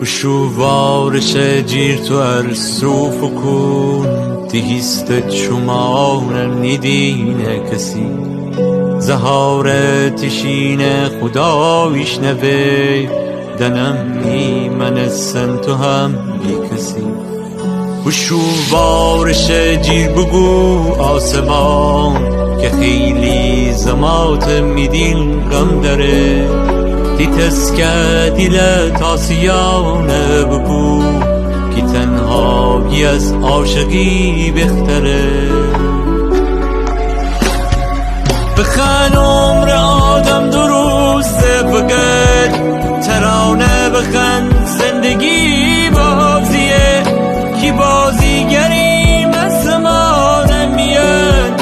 وشوارش جیر تو هر صوف و کن تیست شمار ندینه کسی زهار تشین خدایش نوی دنم من سن تو هم بی کسی وشوارش جیر بگو آسمان که خیلی زمات میدین غم داره دیتسکه دیل تاسیانه بگو که تنهایی از عاشقی بهتره بخن عمر آدم دو روزه فقط ترانه بخن زندگی بازیه کی بازیگری مثل ما نمیاد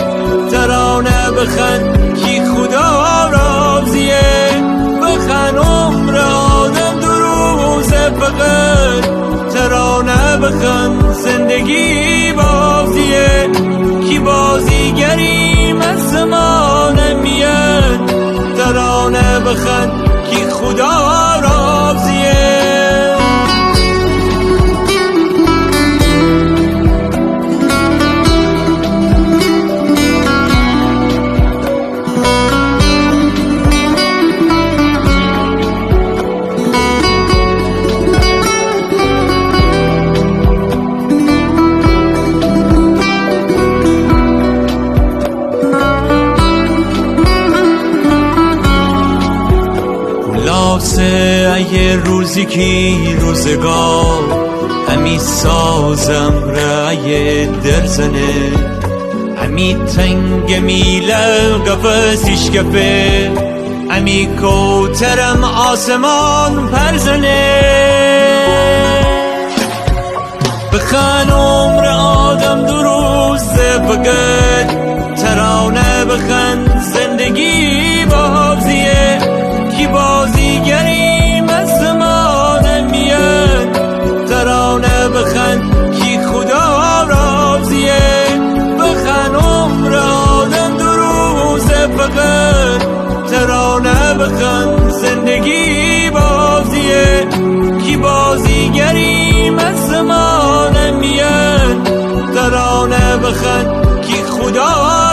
ترانه بخن کی خدا راضیه بخن عمر آدم دو روزه فقط ترانه بخن زندگی بازیه کی بازیگری مثل ما نمیاد ترانه بخن کی خدا راضیه یه روزی که روزگار همی سازم رای درزنه همی تنگ میله قفصیش گفه همی کوترم آسمان پرزنه بخن عمر آدم دو روزه فقط ترانه بخن زندگی بازیه کی بازیگری مثل ما نمیاد ترانه بخن کی خدا راضیه بخن عمر آدم دو روزه فقط ترانه بخن زندگی بازیه کی بازیگری مثل ما نمیاد ترانه بخن کی خدا